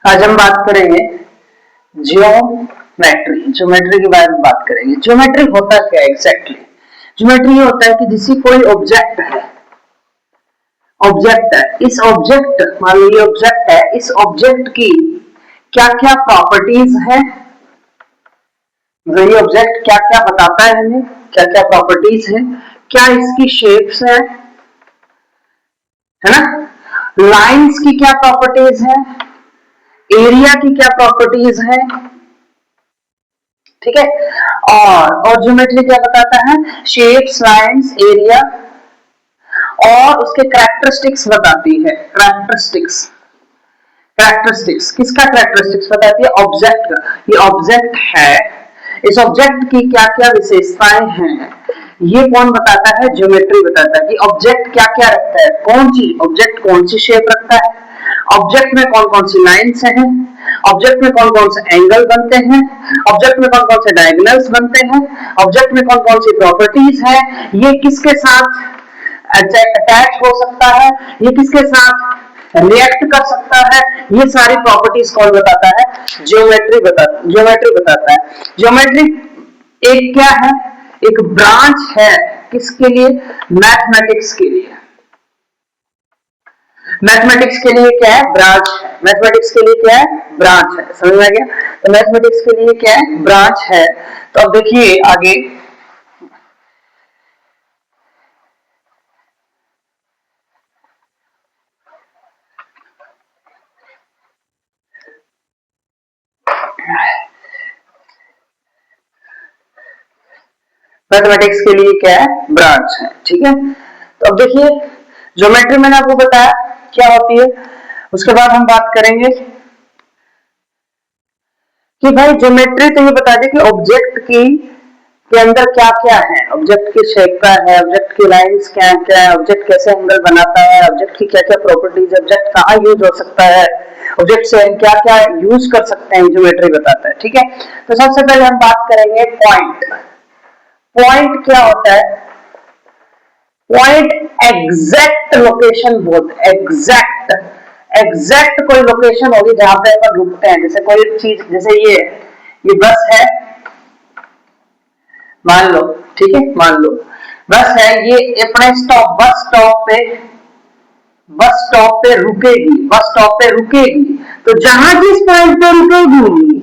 आज हम बात करेंगे ज्योमेट्री। ज्योमेट्री के बारे में बात करेंगे। ज्योमेट्री होता क्या है एग्जैक्टली? ज्योमेट्री ये होता है कि जैसे कोई ऑब्जेक्ट है, इस ऑब्जेक्ट, मान लो ये ऑब्जेक्ट है, इस ऑब्जेक्ट की क्या क्या प्रॉपर्टीज है, ये ऑब्जेक्ट क्या क्या बताता है हमें, क्या क्या प्रॉपर्टीज है, क्या इसकी शेप्स है ना, लाइंस की क्या प्रॉपर्टीज है, एरिया की क्या प्रॉपर्टीज है, ठीक है। और ज्योमेट्री क्या बताता है? शेप्स, लाइंस, एरिया और उसके कैरेक्टरिस्टिक्स बताती है। कैरेक्टरिस्टिक्स किसका? कैरेक्टरिस्टिक्स बताती है ऑब्जेक्ट का। ये ऑब्जेक्ट है, इस ऑब्जेक्ट की क्या क्या विशेषताएं हैं, ये कौन बताता है? ज्योमेट्री बताता है कि ऑब्जेक्ट क्या क्या रखता है, कौन सी ऑब्जेक्ट कौन सी शेप रखता है, ऑब्जेक्ट में कौन कौन सी लाइंस हैं, ऑब्जेक्ट में कौन कौन से एंगल बनते हैं, ऑब्जेक्ट में कौन कौन से डायगोनल्स बनते हैं, ऑब्जेक्ट में कौन कौन सी प्रॉपर्टीज है, ये किसके साथ अटैच हो सकता है, ये किसके साथ रिएक्ट कर सकता है, ये सारी प्रॉपर्टीज कौन बताता है? ज्योमेट्री बताता है। ज्योमेट्री एक क्या है? एक ब्रांच है, किसके लिए? मैथमेटिक्स के लिए। मैथमेटिक्स के लिए क्या है? ब्रांच है। मैथमेटिक्स के लिए क्या है? ब्रांच है। समझ में आ गया? तो मैथमेटिक्स के लिए क्या है? ब्रांच है। तो अब देखिए आगे, मैथमेटिक्स के लिए क्या है? ब्रांच है। ठीक है, तो अब देखिए ज्योमेट्री मैंने आपको बताया क्या होती है। उसके बाद हम बात करेंगे कि भाई ज्योमेट्री तो ये बता दे कि ऑब्जेक्ट की के अंदर क्या क्या है, ऑब्जेक्ट की शेप का है, ऑब्जेक्ट की लाइंस क्या क्या है, ऑब्जेक्ट कैसे एंगल बनाता है, ऑब्जेक्ट की क्या क्या प्रॉपर्टीज, ऑब्जेक्ट कहाँ यूज हो सकता है, ऑब्जेक्ट से क्या क्या यूज कर सकते हैं, ज्योमेट्री बताता है। ठीक है, तो सबसे पहले हम बात करेंगे पॉइंट। पॉइंट क्या होता है? पॉइंट एग्जैक्ट लोकेशन बोलते, एग्जैक्ट कोई लोकेशन होगी जहां पे अपन रुकते हैं। जैसे कोई चीज, जैसे ये बस है मान लो, ठीक है, मान लो बस है, ये अपने बस स्टॉप पे रुकेगी, बस स्टॉप पे रुकेगी। तो जहां जिस पॉइंट पे रुकेगी,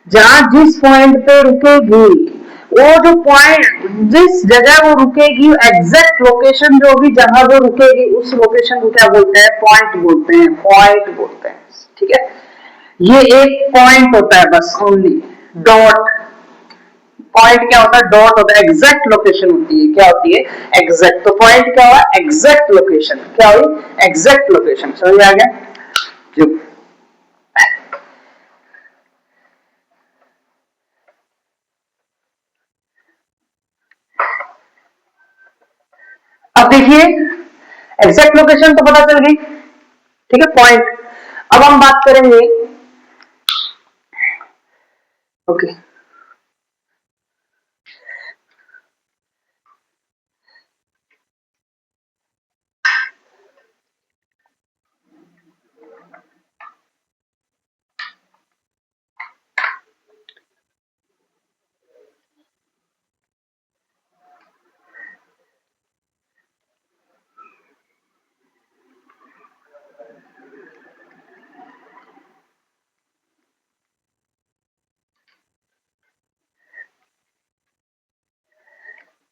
जहां जिस पॉइंट पे रुकेगी, वो जो पॉइंट, जिस जगह वो रुकेगी, एग्जैक्ट लोकेशन जो होगी जहां वो रुकेगी, उस लोकेशन को क्या बोलते हैं? पॉइंट बोलते हैं। पॉइंट बोलते हैं, ठीक है। ये एक पॉइंट होता है बस, ओनली डॉट। पॉइंट क्या होता है? डॉट होता है। एग्जैक्ट लोकेशन होती है, क्या होती है? एग्जैक्ट। तो पॉइंट क्या हुआ? Exact location. क्या हुई? Exact location. समझ में आ गया? अब देखिए एग्जैक्ट लोकेशन तो पता चल गई, ठीक है, पॉइंट। अब हम बात करेंगे, ओके,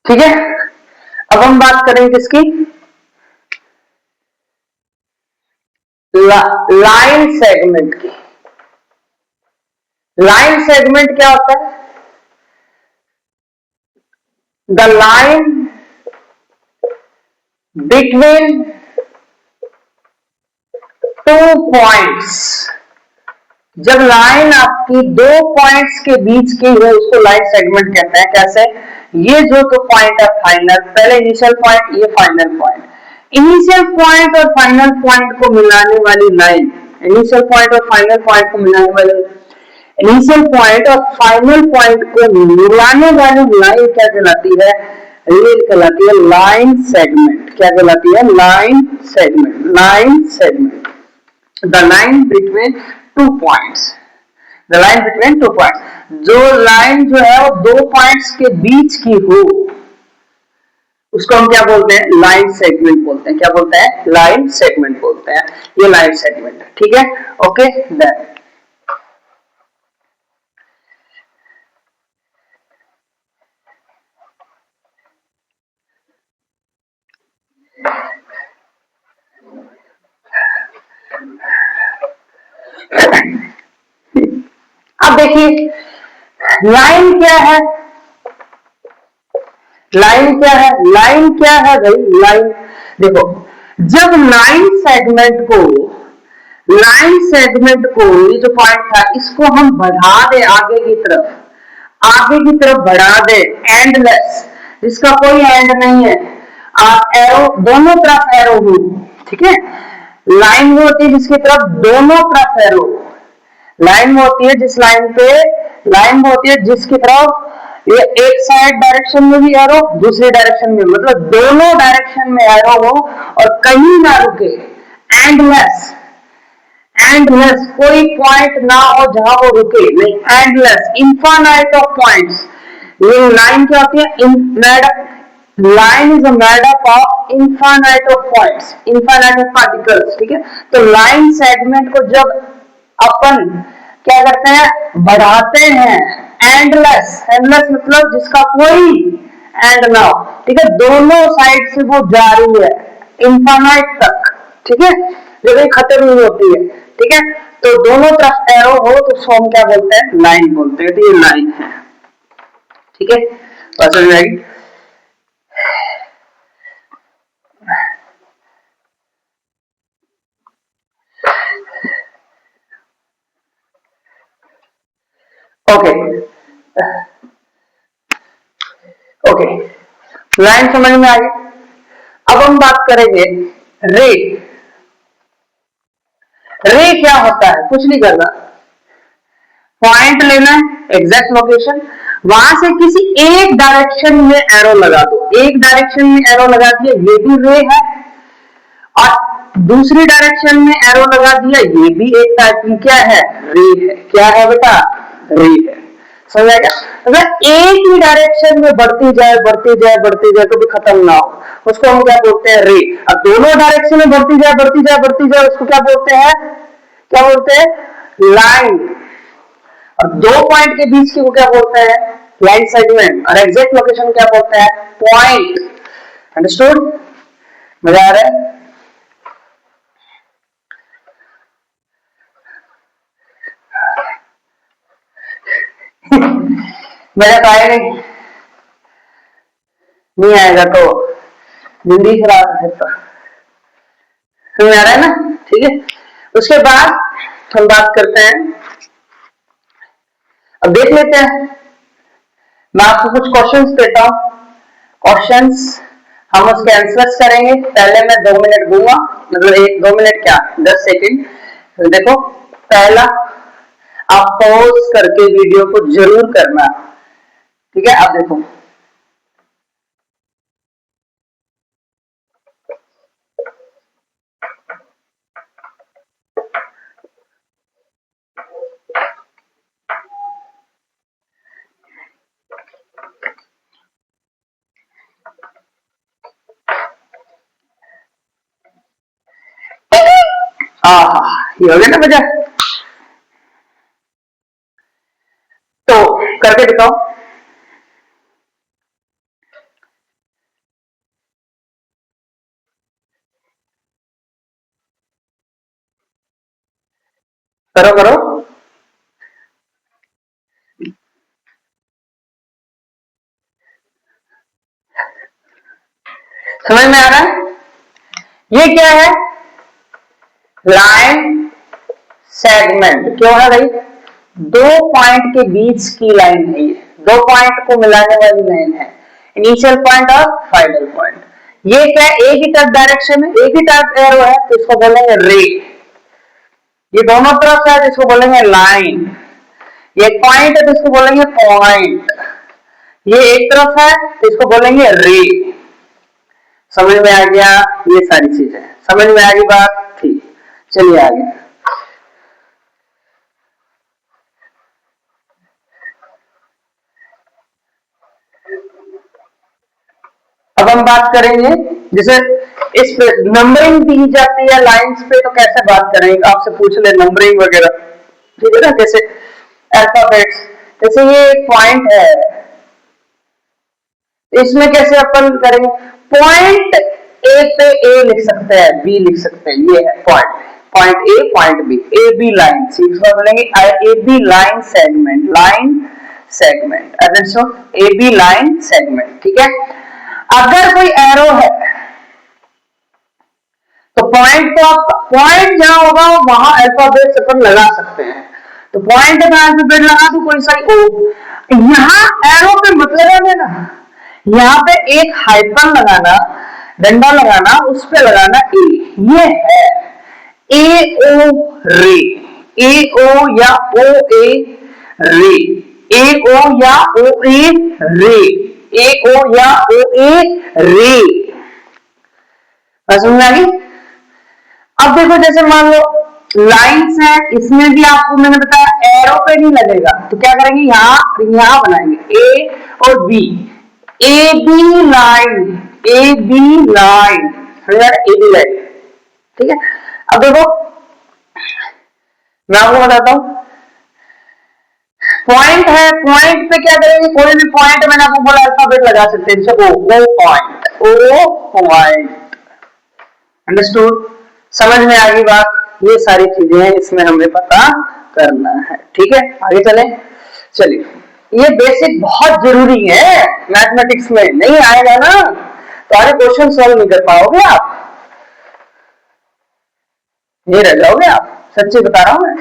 ठीक है। अब हम बात करेंगे किसकी? लाइन सेगमेंट की। लाइन सेगमेंट क्या होता है? The line between two points. जब लाइन आपकी दो पॉइंट्स के बीच की हो, उसको लाइन सेगमेंट कहते हैं। कैसे? ये जो तो पॉइंट है फाइनल, पहले इनिशियल पॉइंट, ये फाइनल पॉइंट, इनिशियल पॉइंट और फाइनल पॉइंट को मिलाने वाली लाइन, इनिशियल पॉइंट और फाइनल पॉइंट को मिलाने वाली, इनिशियल पॉइंट और फाइनल पॉइंट को मिलाने वाली लाइन क्या कहलाती है? ये कहलाती है लाइन सेगमेंट। क्या कहलाती है? Line segment. Line segment, the line between two points, the line between two points. जो लाइन जो है वो दो पॉइंट्स के बीच की हो उसको हम क्या बोलते हैं, लाइन सेगमेंट बोलते हैं। क्या बोलते हैं, लाइन सेगमेंट बोलते हैं। ये लाइन सेगमेंट है, ठीक है, ओके देन अब देखिए लाइन क्या है, लाइन क्या है, लाइन क्या है भाई, लाइन देखो जब लाइन सेगमेंट को ये जो पॉइंट था इसको हम बढ़ा दे आगे की तरफ, आगे की तरफ बढ़ा दे एंडलेस, जिसका कोई एंड नहीं है, आप एरो दोनों तरफ एरो हो, ठीक है। लाइन वो होती है जिसकी तरफ दोनों तरफ एरो, लाइन वो होती है जिस लाइन पे, लाइन वो होती है जिसकी तरफ ये एक साइड डायरेक्शन में भी एरो, दूसरी डायरेक्शन में, मतलब दोनों डायरेक्शन में एरो हो और कहीं ना रुके, एंडलेस, एंडलेस कोई पॉइंट ना हो जहां वो रुके नहीं, एंडलेस इनफाइनाइट ऑफ पॉइंट्स। ये लाइन क्या होती है, line is made up of infinite of points, infinite of particles, ठीक है। तो लाइन सेगमेंट को जब अपन क्या करते हैं, बढ़ाते हैं, एंडलेस, एंडलेस मतलब जिसका कोई एंड ना हो, ठीक है, दोनों साइड से वो जा रही है इनफाइनाइट तक, ठीक है, जब खत्म नहीं होती है, ठीक है। तो दोनों तरफ एरो हो तो उसको हम क्या बोलते हैं, लाइन बोलते हैं। तो ये लाइन है, ठीक है, समझ में आएगी। ओके ओके, लाइन समझ में आ गई। अब हम बात करेंगे रे। रे क्या होता है, कुछ नहीं करना, पॉइंट लेना है, एग्जैक्ट लोकेशन, वहां से किसी एक डायरेक्शन में एरो लगा दो, एक डायरेक्शन में एरो लगा दिया, ये भी रे है, और दूसरी डायरेक्शन में एरो लगा दिया, ये भी एक टाइप की क्या है, रे है। क्या है बेटा, रे है, समझ आएगा। अगर एक ही डायरेक्शन में बढ़ती जाए बढ़ती जाए बढ़ती जाए तो भी खत्म ना हो, उसको हम क्या बोलते हैं, रे। अब दोनों डायरेक्शन में बढ़ती जाए बढ़ती जाए बढ़ती जाए उसको क्या बोलते हैं, क्या बोलते हैं, लाइन। और दो पॉइंट के बीच की को क्या बोलते हैं, लाइन सेगमेंट। और एग्जैक्ट लोकेशन क्या बोलते हैं, पॉइंट। अंडरस्टूड, मजा आ रहा है। मेरा तो आया नहीं आएगा तो जिंदगी खराब है। तो समझ आ रहा है ना, ठीक है। उसके बाद हम बात करते हैं, अब देख लेते हैं, मैं आपको कुछ क्वेश्चंस देता हूं, क्वेश्चंस हम उसके आंसर्स करेंगे। पहले मैं 2 मिनट दूंगा, मतलब 1-2 मिनट क्या 10 सेकंड। तो देखो पहला, आप पॉज करके वीडियो को जरूर करना, ठीक है। आप देखो, ये हो गया ना मजा, तो करके दिखाओ। करो करो, समझ में आ रहा है। ये क्या है, लाइन सेगमेंट। क्यों है भाई, दो पॉइंट के बीच की लाइन है, ये दो पॉइंट को मिलाने वाली लाइन है, इनिशियल पॉइंट और फाइनल पॉइंट। ये क्या, एक ही टर्फ डायरेक्शन है, एक ही टर्फ एरो है, तो इसको बोलेंगे रे। ये दोनों तरफ है तो इसको बोलेंगे लाइन। ये एक पॉइंट है तो इसको बोलेंगे पॉइंट। ये एक तरफ है तो इसको बोलेंगे रे। समझ में आ गया, ये सारी चीजें समझ में आ गई बात, ठीक। चलिए आगे, अब हम बात करेंगे जैसे इस पे नंबरिंग दी जाती है लाइंस पे, तो कैसे बात करेंगे, आपसे पूछ ले नंबरिंग वगैरह, ठीक है ना, जैसे अल्फाबेट्स, जैसे ये एक पॉइंट है, इसमें कैसे अपन करेंगे, पॉइंट ए पे ए लिख सकते हैं, बी लिख सकते हैं, ये है point, point A point B, A B line, बोलेंगे A B line segment, line segment, A B line segment, ठीक है। अगर कोई एरो है तो पॉइंट, तो आप पॉइंट जहां होगा वहां अल्फाबेट अपन लगा सकते हैं, तो पॉइंट का अल्फाबेट लगा दो कोई सा ओ, यहां एरो पे मतलब है ना, यहाँ पे एक हाइफन लगाना, डंडा लगाना, उस पे लगाना ए, ये है ए ओ रे, ए ओ या ओ ए रे, ए ओ या ओ ए रे, ए ओ या ओ ए रे, समझ में आ गई। अब देखो जैसे मान लो लाइंस है, इसमें भी आपको मैंने बताया एरो पे नहीं लगेगा, तो क्या करेंगे, यहां बनाएंगे ए और B, A B line, A B line, A B line, ठीक है। अब देखो मैं आपको बताता हूं, पॉइंट है, पॉइंट पे क्या करेंगे, कोई भी पॉइंट मैंने आपको बोला अल्फाबेट लगा सकते हैं, जैसे O point, O point, understood, समझ में आ गई बात, ये सारी चीजें हैं, इसमें हमें पता करना है, ठीक है। आगे चलें, चलिए, ये बेसिक बहुत जरूरी है मैथमेटिक्स में, नहीं आएगा ना तो आगे क्वेश्चन सॉल्व नहीं कर पाओगे आप, नहीं रह जाओगे आप, सच्ची बता रहा हूं मैं।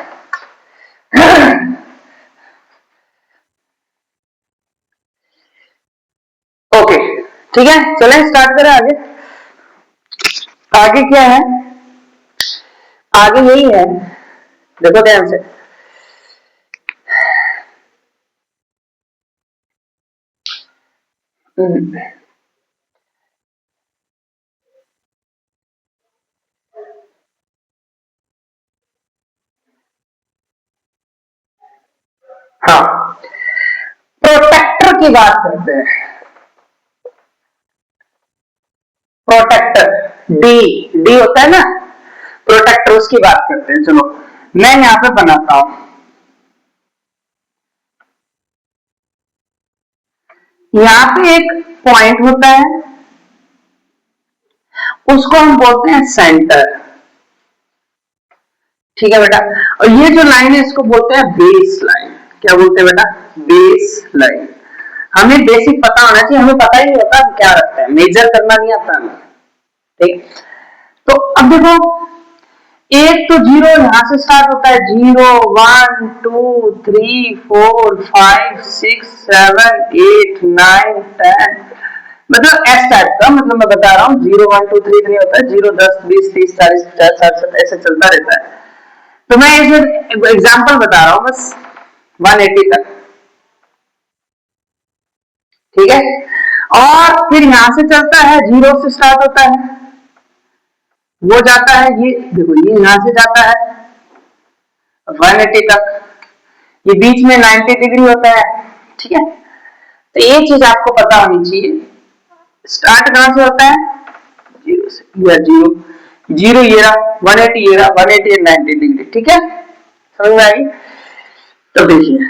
ओके, ठीक है, चलें स्टार्ट करें आगे। आगे क्या है, आगे यही है, देखो ध्यान से, हाँ, प्रोटेक्टर की बात करते हैं, प्रोटेक्टर, डी डी होता है ना, प्रोटेक्टर, उसकी बात करते हैं। चलो मैं यहां पे बनाता हूं, यहां पे एक पॉइंट होता है, उसको हम बोलते हैं सेंटर, ठीक है बेटा, और ये जो लाइन है इसको बोलते हैं बेस लाइन, क्या बोलते हैं बेटा, बेस लाइन। हमें बेसिक पता होना चाहिए, हमें पता ही नहीं होता क्या रखता है, मेजर करना नहीं आता हमें, ठीक। तो अब देखो, एक तो जीरो यहां से स्टार्ट होता है, 0 1 2 3 4 5 6 7 8 9 10, मतलब एस टाइप का, मतलब मैं बता रहा हूँ 0 1 2 3 नहीं होता है, 0 10 20 30 40 50 60 70 ऐसे चलता रहता है, तो मैं इसे एग्जांपल बता रहा हूँ बस 180 तक, ठीक है। और फिर यहां से चलता है, 0 से स्टार्ट होता है, वो जाता है, ये देखो ये यहां से जाता है 180 तक, ये बीच में 90 डिग्री होता है, ठीक है। तो ये चीज आपको पता होनी चाहिए, स्टार्ट कहां से होता है, 0 से, या 0 0 ये रहा, 180 ये रहा, 180 90 डिग्री, ठीक है, समझ में आई। तो देखिए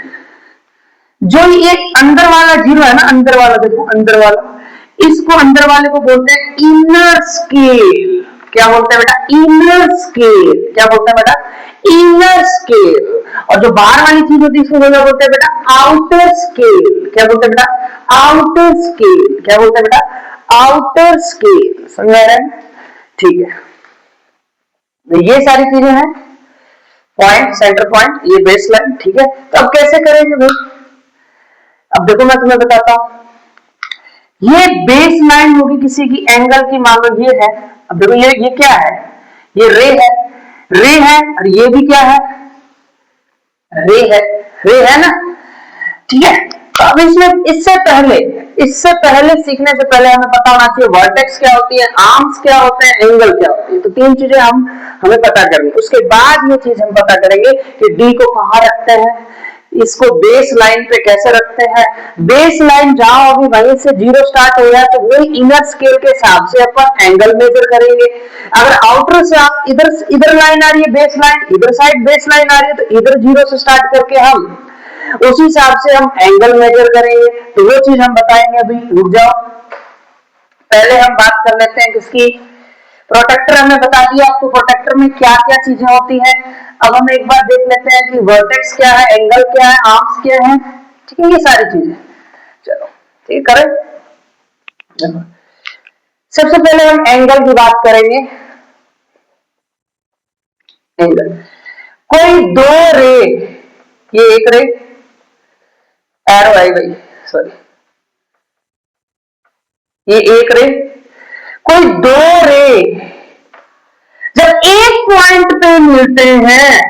जो ये अंदर वाला 0 है ना, अंदर वाला देखो, अंदर वाला, इसको अंदर वाले को बोलते हैं इनर स्केल, क्या बोलते हैं बेटा, इनर स्केल, क्या बोलते हैं बेटा, इनर स्केल। और जो बाहर वाली चीज होती है इसको बोलते हैं बेटा आउटर स्केल, क्या बोलते हैं बेटा, आउटर स्केल, क्या बोलते हैं बेटा, आउटर स्केल, समझ आ रहा है, ठीक है। तो ये सारी चीजें हैं, पॉइंट, सेंटर पॉइंट, ये बेस लाइन, ठीक है। तो अब कैसे करेंगे भाई, अब देखो मैं तुम्हें बताता हूं, ये बेस लाइन होगी किसी की एंगल की, मान लो ये है, अब देखो ये क्या है, ये रे है, रे है, और ये भी क्या है, रे है, रे है ना, ठीक है। तो अब इसमें इससे पहले सीखने से पहले हमें पता होना चाहिए वर्टेक्स क्या होती है, आर्म्स क्या होते हैं, एंगल क्या होती है, तो तीन चीजें हमें पता करनी, उसके बाद ये चीज हम पता करेंगे कि डी को कहां रखते हैं, इसको बेस लाइन पे कैसे रखते हैं, बेस लाइन जहां होगी वहीं से जीरो स्टार्ट हो जाए तो वही इनर स्केल के हिसाब से अपन एंगल मेजर करेंगे। अगर आउटर से आप इधर इधर लाइन आ रही है बेस लाइन, इधर साइड बेस लाइन आ रही है, तो इधर जीरो से स्टार्ट करके हम उसी हिसाब से हम एंगल मेजर करेंगे। तो वो चीज हम बताएंगे, अभी रुक जाओ। पहले हम बात कर लेते हैं किसकी, प्रोटेक्टर हमने बता दिया आपको प्रोटेक्टर में क्या क्या चीजें होती है। अब हम एक बार देख लेते हैं कि वर्टेक्स क्या है, एंगल क्या है, आर्म्स क्या है, ठीक है, ये सारी चीजें। चलो ठीक करें। सबसे पहले हम एंगल की बात करेंगे। एंगल, कोई दो रे, ये एक रे, एरो आई भाई, सॉरी, ये एक रे, कोई दो रे जब एक पॉइंट पे मिलते हैं,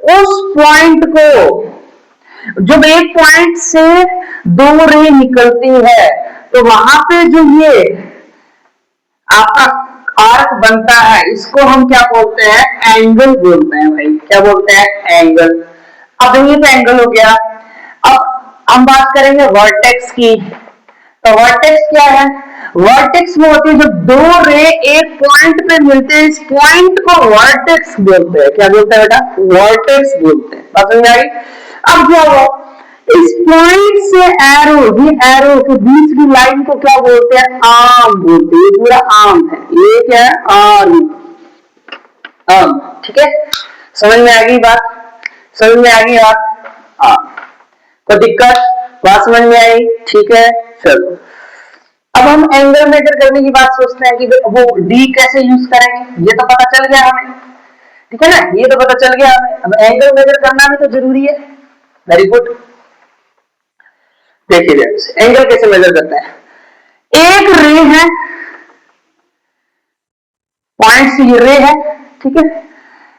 उस पॉइंट को, जब एक पॉइंट से दो रे निकलती है तो वहां पे जो ये आपका आर्क बनता है, इसको हम क्या बोलते हैं, एंगल बोलते हैं भाई। क्या बोलते हैं, एंगल। अब ये तो एंगल हो गया। अब हम बात करेंगे वर्टेक्स की। तो वर्टेक्स क्या है, वर्टेक्स में होती है जब दो रे एक पॉइंट पे मिलते हैं, इस पॉइंट को वर्टेक्स बोलते हैं। क्या बोलते हैं बेटा, वर्टेक्स बोलते हैं। बात समझ आई। अब क्या हुआ, इस पॉइंट से एरो, ये एरो के बीच की लाइन को क्या बोलते हैं, आर्म बोलते हैं। ये पूरा आर्म है, ये क्या है, आर्म, आर्म। ठीक है, समझ में आ गई बात, समझ में आ गई बात। हाँ, कोई दिक्कत, बात समझ में आई, ठीक है। चलो अब हम एंगल मेजर करने की बात सोचते हैं कि वो डी कैसे यूज करेंगे, ये तो पता चल गया हमें, ठीक है ना, ये तो पता चल गया हमें। अब एंगल मेजर करना भी तो जरूरी है। वेरी गुड, देखिए एंगल कैसे मेजर करते हैं। एक रे है, पॉइंट सी रे है, ठीक है,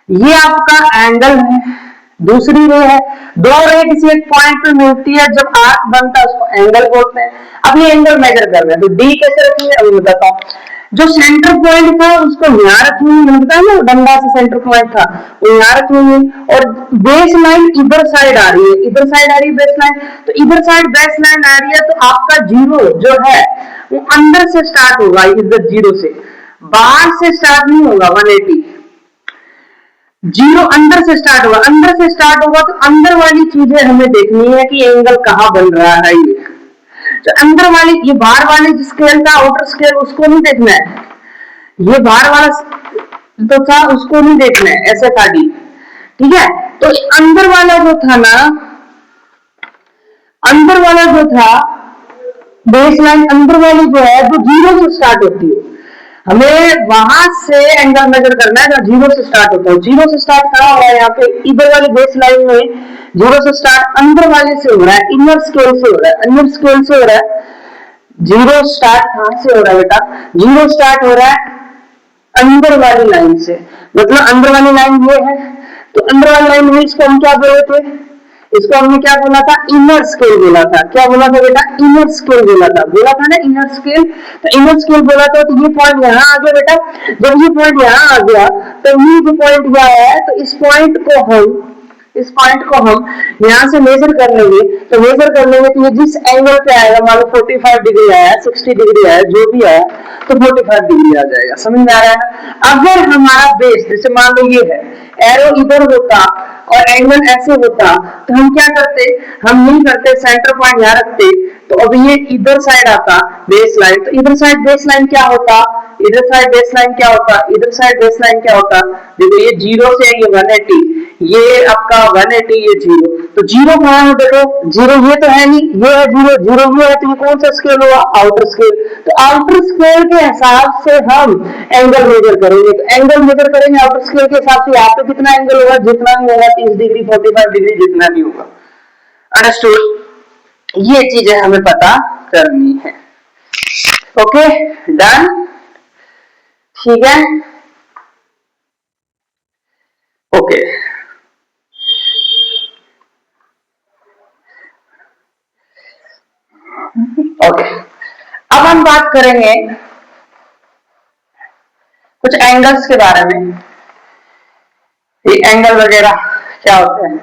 ये आपका एंगल है। दूसरी रे है, दो रे किसी एक पॉइंट पे मिलती है, जब आर्क बनता है उसको एंगल बोलते हैं। अब ये एंगल मेजर कर रहे हैं, तो डी कैसे रखेंगे अभी बताता हूँ। जो सेंटर पॉइंट था उसको यहाँ रखेंगे, मैंने बताया ना डंडा से सेंटर पॉइंट था, वो यहाँ रखेंगे। और बेस लाइन इधर साइड आ रही है, इधर साइड आ रही है बेस लाइन, तो इधर साइड बेस लाइन आ रही है, तो आपका जीरो जो है वो अंदर से स्टार्ट होगा, इधर जीरो से, बाहर से स्टार्ट नहीं होगा। 180 जीरो अंदर से स्टार्ट होगा, अंदर से स्टार्ट होगा, तो अंदर वाली चीजें हमें देखनी है कि एंगल कहाँ बन रहा है। ये तो अंदर वाली, ये बाहर वाली स्केल था, आउटर स्केल, उसको नहीं देखना है। ये बाहर वाला तो था, उसको नहीं देखना है, ऐसा था डी, ठीक है। तो अंदर वाला जो था ना, अंदर वाला जो था बेस लाइन, अंदर वाली जो है वो जीरो से स्टार्ट होती है, हमें वहां से एंगल मेजर करना है जब जीरो से स्टार्ट होता है। जीरो से स्टार्ट करा हुआ है यहाँ पे, इधर वाली बेस लाइन में जीरो से स्टार्ट अंदर वाले से हो रहा है, इनर स्केल से हो रहा है, इनर स्केल से हो रहा है। जीरो स्टार्ट कहां से हो रहा है बेटा, जीरो स्टार्ट हो रहा है अंदर वाली लाइन से, मतलब अंदर वाली लाइन ये है, तो अंदर वाली लाइन में इसको हम क्या बोले थे, इसको हमने क्या बोला था, इनर स्केल बोला था। क्या बोला था बेटा, इनर स्केल बोला था ना, इनर स्केल। तो इनर स्केल बोला था, तो ये पॉइंट यहाँ आ गया बेटा। जब ये पॉइंट यहाँ आ गया, तो ये जो पॉइंट यहाँ है, तो इस पॉइंट को हम यहाँ से मेजर कर लेंगे। तो मेजर कर लेंगे तो ये जिस एंगल पे आएगा, मान लो 45 डिग्री आया, 60 डिग्री आया, जो भी आया, तो 45 डिग्री आ जाएगा। समझ में आ रहा है ना। अगर हमारा बेस, जैसे मान लो ये है, एरो इधर होता और एंगल ऐसे होता, तो हम क्या करते, हम नहीं करते, सेंटर पॉइंट यहाँ रखते, तो अब ये इधर साइड आता बेस लाइन, तो इधर साइड बेस लाइन क्या होता, इधर साइड बेस लाइन क्या होता, इधर साइड बेस लाइन क्या होता। देखो ये जीरो से ये 180, ये आपका 180, ये जीरो, तो जीरो कहाँ है, देखो जीरो ये तो है नहीं, ये है जीरो, जीरो ये है, तो ये कौन सा स्केल हुआ, आउटर स्केल। तो आउटर स्केल के हिसाब से हम एंगल मेजर करेंगे, तो एंगल मेजर करेंगे आउटर स्केल के हिसाब से। यहाँ पे कितना एंगल होगा, जितना भी होगा, 30 डिग्री 45 डिग्री जितना भी होगा। अंडरस्टूड, ये चीजें हमें पता करनी है। ओके डन, ठीक है, ओके। ओके, अब हम बात करेंगे कुछ एंगल्स के बारे में, ये एंगल वगैरह क्या होते हैं।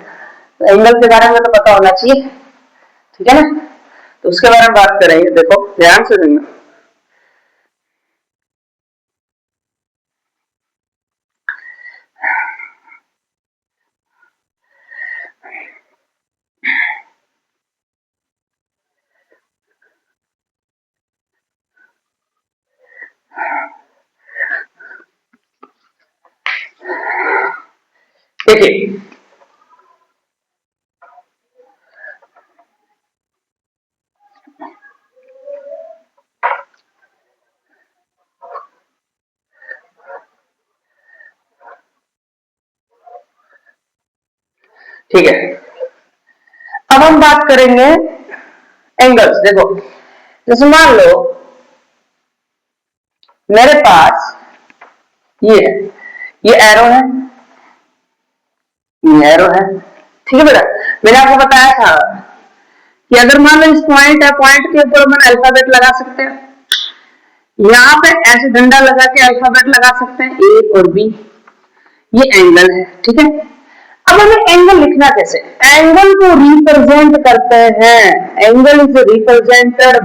एंगल के बारे में तो पता होना चाहिए, ठीक है ना। तो उसके बारे में बात करेंगे, देखो ध्यान से सुनना। देखिए ठीक है, अब हम बात करेंगे एंगल्स। देखो जैसे मान लो मेरे पास ये है, ये एरो है, ये एरो है, ठीक है बेटा। मैंने आपको बताया था कि अगर मान लो इस पॉइंट है, पॉइंट के ऊपर अपन अल्फाबेट लगा सकते हैं, यहाँ पे ऐसे डंडा लगा के अल्फाबेट लगा सकते हैं ए और बी, ये एंगल है, ठीक है। अब हमें एंगल लिखना कैसे, एंगल को रिप्रेजेंट करते हैं, एंगल इज रिप्रेजेंटेड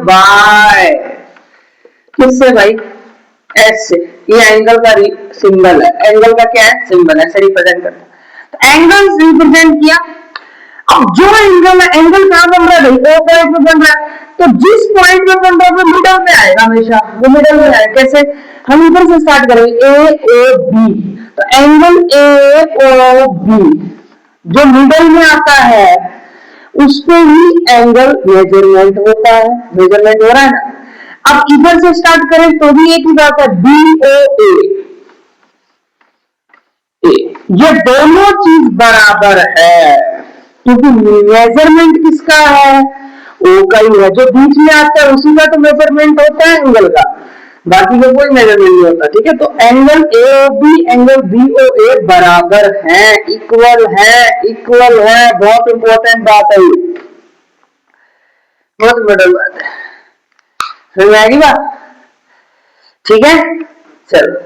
बाय किससे भाई, एस से। ये एंगल का सिंबल है, एंगल का क्या है, सिंबल है, ऐसे रिप्रेजेंट करते हैं। तो एंगल रिप्रेजेंट किया। अब जो एंगल है, एंगल कहां बन रहा है भाई, ओ पॉइंट पे बन रहा है, तो जिस पॉइंट पे बन रहा है वो मिडल में आएगा हमेशा, वो मिडल में आएगा। कैसे, हम इधर से स्टार्ट करेंगे ए ओ बी, तो एंगल ए ओ बी जो मिडल में आता है उसको ही एंगल मेजरमेंट होता है, मेजरमेंट हो रहा है ना। अब इधर से स्टार्ट करें तो भी एक ही बात है, बी ओ ए, ये दोनों चीज बराबर है, क्योंकि मेजरमेंट किसका है, ओ का ही है, जो बीच में आता है उसी का तो मेजरमेंट होता है एंगल का, बाकी का कोई मेजरमेंट नहीं होता, ठीक है। तो angle A O B, angle B O A बराबर है, इक्वल है, इक्वल है, बहुत इंपॉर्टेंट बात है ये, बहुत इंपॉर्टेंट बात है, समझ में आएगी बात, ठीक है। चलो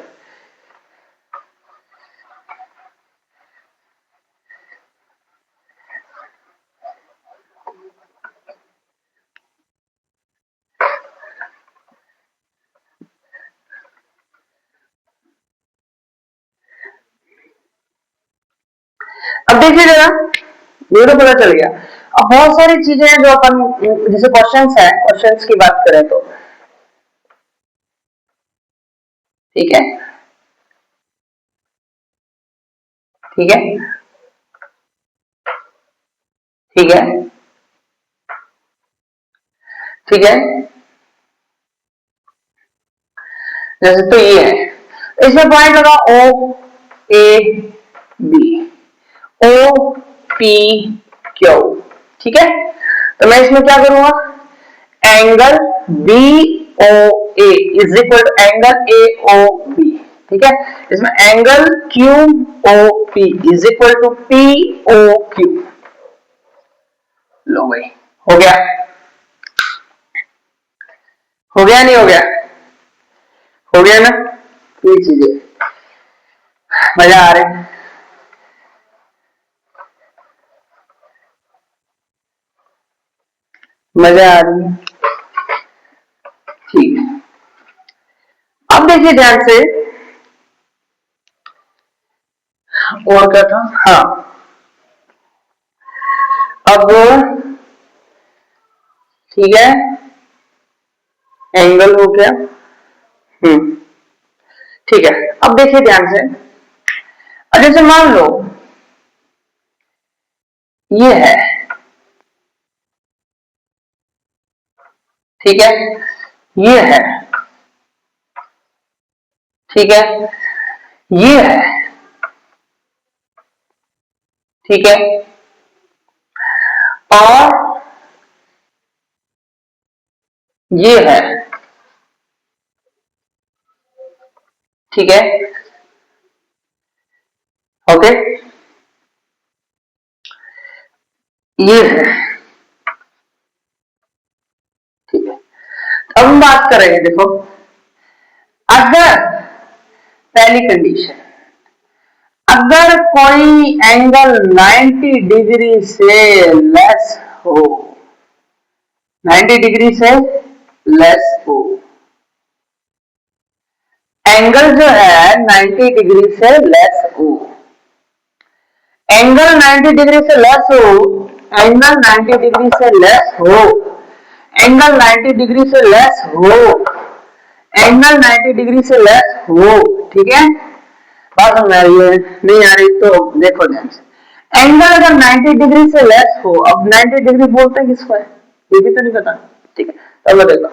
अब देखिए जरा, ये तो पता चल गया। अब बहुत सारी चीजें हैं जो अपन, जैसे क्वेश्चंस है, क्वेश्चंस की बात करें तो ठीक है, ठीक है, ठीक है, ठीक है। जैसे तो ये है, इसमें पॉइंट लगा O A B, O P Q, ठीक है। तो मैं इसमें क्या करूंगा, angle B O A is equal to angle A O B, ठीक है। इसमें angle Q O P is equal to P O Q, लो भाई हो गया, हो गया नहीं हो गया, हो गया ना। ये चीजें मजा आ रही, मजा आ रही, ठीक है। अब देखिए ध्यान से, और क्या था, हाँ अब ठीक है, एंगल हो गया, ठीक है। अब देखिए ध्यान से, जैसे मान लो ये है, ठीक है, ये है, ठीक है, ये है, ठीक है, और ये है, ठीक है, ओके, ये है, ठीक है। अब हम बात करेंगे, देखो अगर पहली कंडीशन, अगर कोई एंगल 90 डिग्री से लेस हो, 90 डिग्री से लेस हो, एंगल जो है 90 डिग्री से लेस हो, एंगल 90 डिग्री से लेस हो, एंगल 90 डिग्री से लेस हो, एंगल 90 डिग्री से लेस हो, एंगल 90 डिग्री से लेस हो, ठीक है। बात समझ आ रही है? नहीं आ रही तो देखो ध्यान से। एंगल अगर 90 डिग्री से लेस हो, अब 90 डिग्री बोलते हैं किसको है ये भी तो नहीं पता, ठीक है। चलो देखो,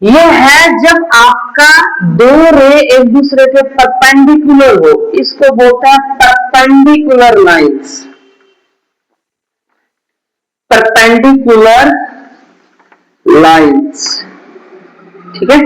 ये है जब आपका दो रे एक दूसरे के परपेंडिकुलर हो, इसको बोलते हैं परपेंडिकुलर लाइंस, परपेंडिकुलर लाइंस, ठीक है।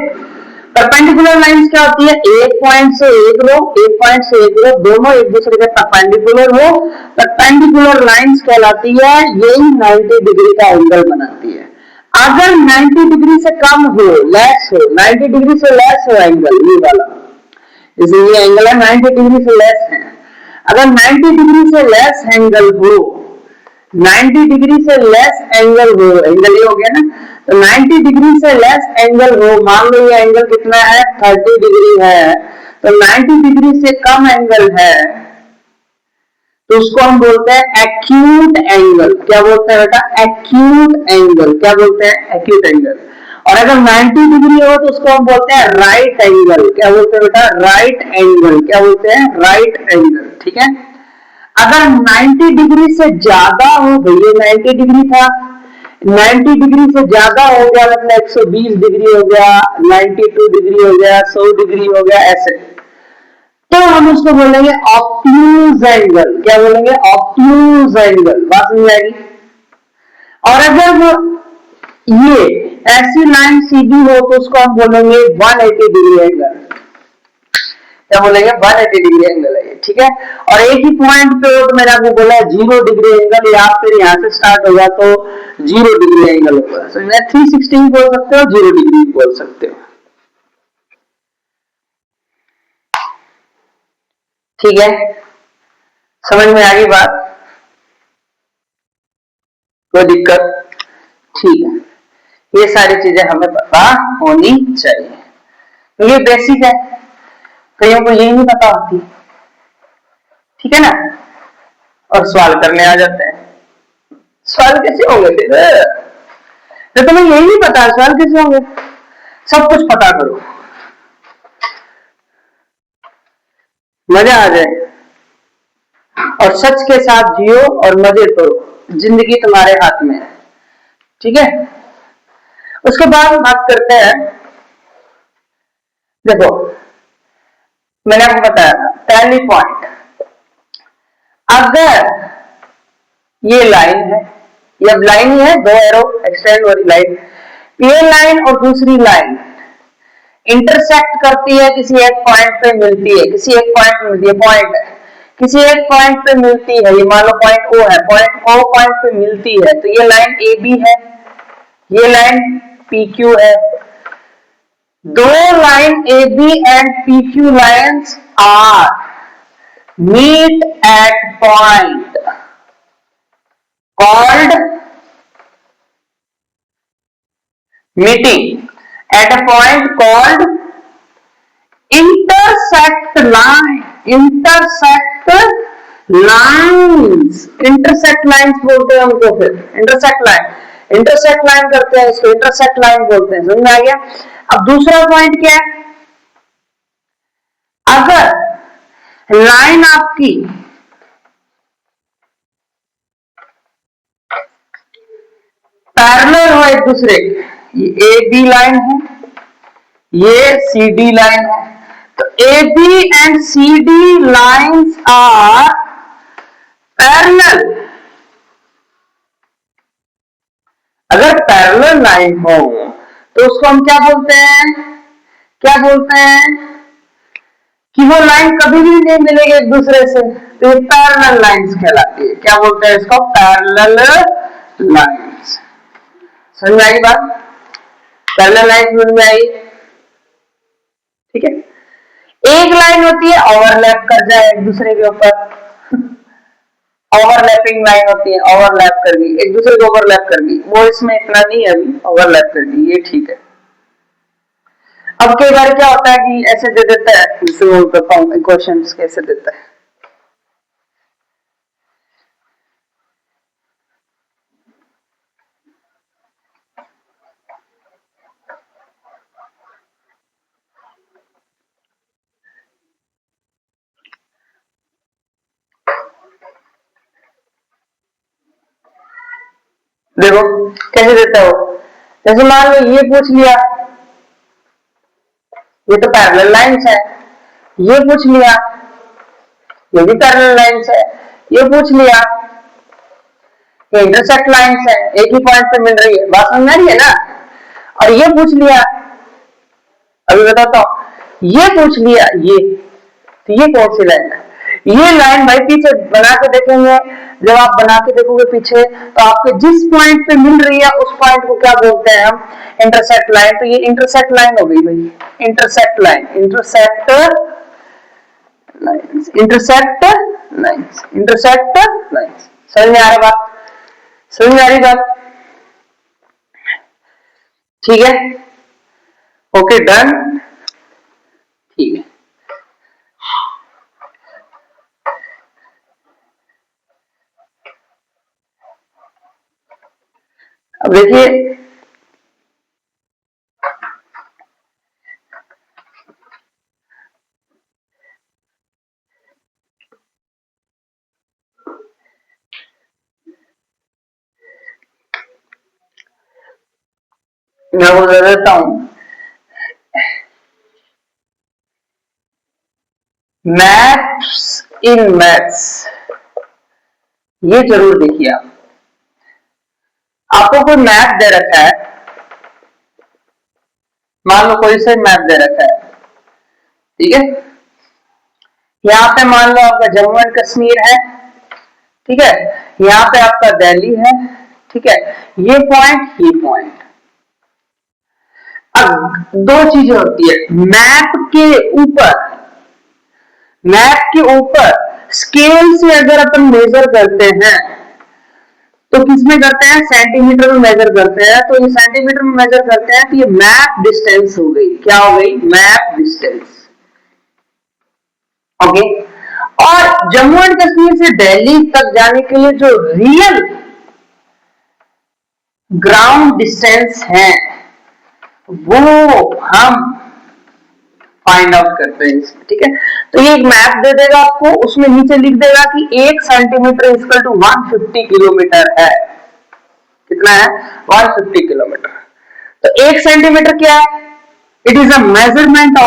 परपेंडिकुलर लाइंस क्या होती है? एक पॉइंट से एक रो, एक पॉइंट से एक रो, दोनों एक दूसरे के परपेंडिकुलर हो, परपेंडिकुलर लाइंस कहलाती है, यही 90 डिग्री का एंगल बनाती है। अगर 90 डिग्री से कम हो, लेस हो, 90 डिग्री से लेस हो एंगल, ये वाला, जैसे ये एंगल है 90 डिग्री से लेस है, अगर 90 डिग्री से लेस एंगल हो, 90 डिग्री से लेस एंगल हो, एंगल ये हो गया ना, तो 90 डिग्री से लेस एंगल हो, मान लो ये एंगल कितना है 30 डिग्री है, तो 90 डिग्री से कम एंगल है तो उसको हम बोलते हैं एक्यूट एंगल। क्या बोलते हैं बेटा? Acute angle. क्या बोलते हैं? Acute angle. और अगर 90 डिग्री हो तो उसको हम बोलते हैं राइट एंगल। क्या बोलते हैं बेटा? Right angle. क्या बोलते हैं? राइट एंगल, ठीक है। अगर 90 डिग्री से ज्यादा हो, भैया 90 डिग्री था, 90 डिग्री से ज्यादा हो गया, मतलब 120 डिग्री हो गया, 92 डिग्री हो गया, 100 डिग्री हो गया, ऐसे, तो हम उसको बोलेंगे ऑब्ट्यूज एंगल। क्या बोलेंगे? Obtuse angle. बात समझ आएगी? और अगर वो ये ऐसी लाइन सीधी हो तो उसको हम बोलेंगे 180 डिग्री एंगल। क्या बोलेंगे? 180 डिग्री एंगल है ये, ठीक है। और एक ही पॉइंट पे हो तो मैंने आपको बोला 0 डिग्री एंगल, या फिर यहां से स्टार्ट होगा तो 0 डिग्री एंगल होगा। तो 360 बोल सकते हो, 0 डिग्री बोल सकते हो, ठीक है। समझ में आ गई बात? कोई दिक्कत? ठीक है। ये सारी चीजें हमें पता होनी चाहिए, तो ये बेसिक है, कईयों को यही नहीं पता होती, ठीक है ना, और सवाल करने आ जाते हैं। सवाल कैसे होंगे फिर? तो तुम्हें यही नहीं पता, सवाल कैसे होंगे? सब कुछ पता करो, मजा आ जाए, और सच के साथ जियो और मजे करो, जिंदगी तुम्हारे हाथ में है, ठीक है। उसके बाद बात करते हैं, देखो मैंने आपको बताया पहली पॉइंट, अगर ये लाइन है, ये अब लाइन ही है, दो एरो एक्सटेंड वाली लाइन, ये लाइन और दूसरी लाइन इंटरसेक्ट करती है, किसी एक पॉइंट पे मिलती है, किसी एक पॉइंट पे मिलती है, पॉइंट है, किसी एक पॉइंट पे मिलती है, ये मान लो पॉइंट ओ है, पॉइंट ओ पॉइंट पे मिलती है, तो ये लाइन ए बी है, ये लाइन पी क्यू है। दो line A B and P Q lines are meet at point called meeting at a point called intersect line, intersect lines, intersect lines बोलते हैं उनको, फिर intersect line, intersect line करते हैं इसको, intersect line बोलते हैं। समझ में आ गया? अब दूसरा पॉइंट क्या है, अगर लाइन आपकी पैरेलल हो एक दूसरे, ये ए बी लाइन है, ये सी डी लाइन है, तो A B and C D lines are parallel. अगर पैरेलल लाइन हो तो उसको हम क्या बोलते हैं? क्या बोलते हैं कि वो लाइन कभी भी नहीं मिलेगी एक दूसरे से, तो ये पैरेलल लाइन्स कहलाती है। क्या बोलते हैं इसको? Parallel lines. समझ में आई बात? पैरेलल लाइन समझ में आई, ठीक है। एक लाइन और होती है, ओवरलैप कर जाए एक दूसरे के ऊपर, ओवरलैपिंग लाइन होती है, ओवरलैप कर गई एक दूसरे को, ओवरलैप कर गई, वो इसमें इतना नहीं है, अभी ओवरलैप कर गई, ये ठीक है। अब कई बार क्या होता है कि ऐसे दे देता है, जैसे क्वेश्चन कैसे देता है, देखो कैसे देता है वो। जैसे मान लो ये पूछ लिया, ये तो पैरेलल लाइंस है, ये पूछ लिया, ये भी पैरेलल लाइंस है, ये पूछ लिया, ये इंटरसेक्ट लाइंस है, एक ही पॉइंट पे मिल रही है, बात समझ आ रही है ना। और ये पूछ लिया, अभी बताता हूं, ये पूछ लिया, ये तो ये कौन सी लाइन है, ये लाइन भाई पीछे बना के देखेंगे, जब आप बना के देखोगे पीछे तो आपके जिस पॉइंट पे मिल रही है उस पॉइंट को क्या बोलते हैं हम, इंटरसेक्ट लाइन। तो ये इंटरसेक्ट लाइन हो गई भाई, intersect line, intersect lines, intersect lines, intersect lines. समझ में आ रही बात, समझ में आ रही बात, ठीक है, ओके डन, ठीक है। अब देखिए मैं वो दे देता हूं, मैथ्स इन मैथ्स, ये जरूर देखिए आप, आपको कोई मैथ दे रखा है, मान लो कोई से मैथ दे रखा है, ठीक है, यहाँ पे मान लो आपका जम्मू एंड कश्मीर है, ठीक है, यहाँ पे आपका दिल्ली है, ठीक है, ये पॉइंट। अब दो चीजें होती है, मैप के ऊपर स्केल से अगर अपन मेजर करते हैं तो किसमें करते हैं, सेंटीमीटर में मेजर करते हैं, तो ये सेंटीमीटर में मेजर करते हैं तो ये मैप डिस्टेंस हो गई, क्या हो गई, मैप डिस्टेंस, ओके। और जम्मू एंड कश्मीर से दिल्ली तक जाने के लिए जो रियल ग्राउंड डिस्टेंस है वो हम फाइंड आउट करते हैं इसमें, ठीक है। तो ये एक मैप दे देगा आपको, उसमें नीचे लिख देगा कि 1 सेंटीमीटर इक्वल टू 150 किलोमीटर है, कितना है, 150 किलोमीटर। तो 1 सेंटीमीटर क्या है, it is a measurement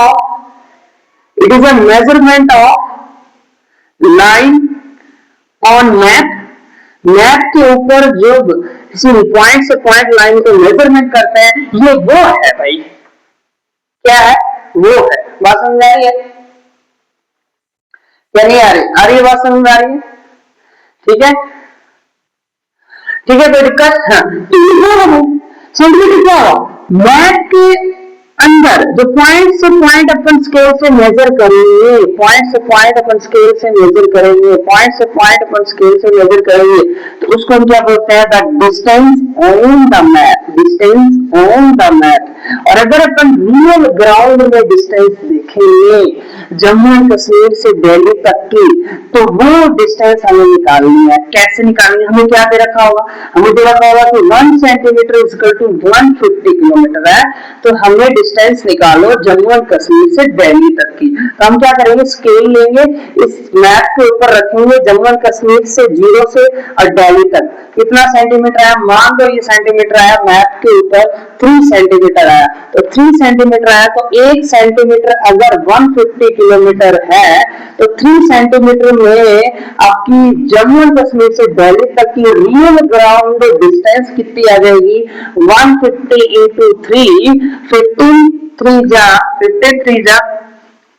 of line on map, map के ऊपर जो किसी पॉइंट से पॉइंट लाइन को मेजरमेंट करते हैं, ये वो है भाई, क्या है, वो है। बात समझ आ रही है, क्या नहीं आ रही है बात समझ में आ रही है, ठीक है, ठीक है, कोई दिक्कत, हाँ। तो सेंटीमीटर क्या हो, मैप के अंदर जो पॉइंट से पॉइंट अपन स्केल से मेजर करेंगे, पॉइंट से पॉइंट अपन स्केल से मेजर करेंगे, पॉइंट से पॉइंट अपन स्केल से मेजर करेंगे, तो उसको हम क्या बोलते हैं, the distance on the map, distance on the map. और अगर अपन रियल ग्राउंड में डिस्टेंस देखेंगे जम्मू एंड कश्मीर से दिल्ली तक की, तो वो डिस्टेंस हमें निकालनी है। कैसे निकालनी है, हमें क्या दे रखा होगा, हमें दे रखा होगा कि 1 सेंटीमीटर इक्वल टू 150 किलोमीटर है, तो हमें डिस्टेंस निकालो जम्मू एंड कश्मीर से दिल्ली तक की। तो हम क्या करेंगे, स्केल लेंगे, इस मैप के ऊपर रखेंगे जम्मू एंड कश्मीर से 0 से और दिल्ली तक कितना सेंटीमीटर आया, मान लो ये सेंटीमीटर आया, मैप के ऊपर 3 सेंटीमीटर आया, तो 3 सेंटीमीटर आया, तो 1 सेंटीमीटर अगर 150 किलोमीटर है तो 3 सेंटीमीटर में आपकी जम्मू एंड कश्मीर से दिल्ली तक की रियल ग्राउंड डिस्टेंस कितनी आ जाएगी, 150 इंटू 3, 53 जा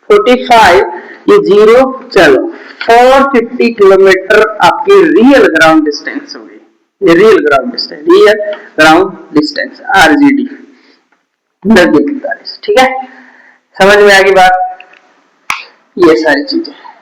45, ये 0, चलो 450 किलोमीटर आपकी रियल ग्राउंड डिस्टेंस होगी, ये real ground distance, real ground distance RGD 10 45, ठीक है, समझ में आ गई बात, ये सारी चीजें।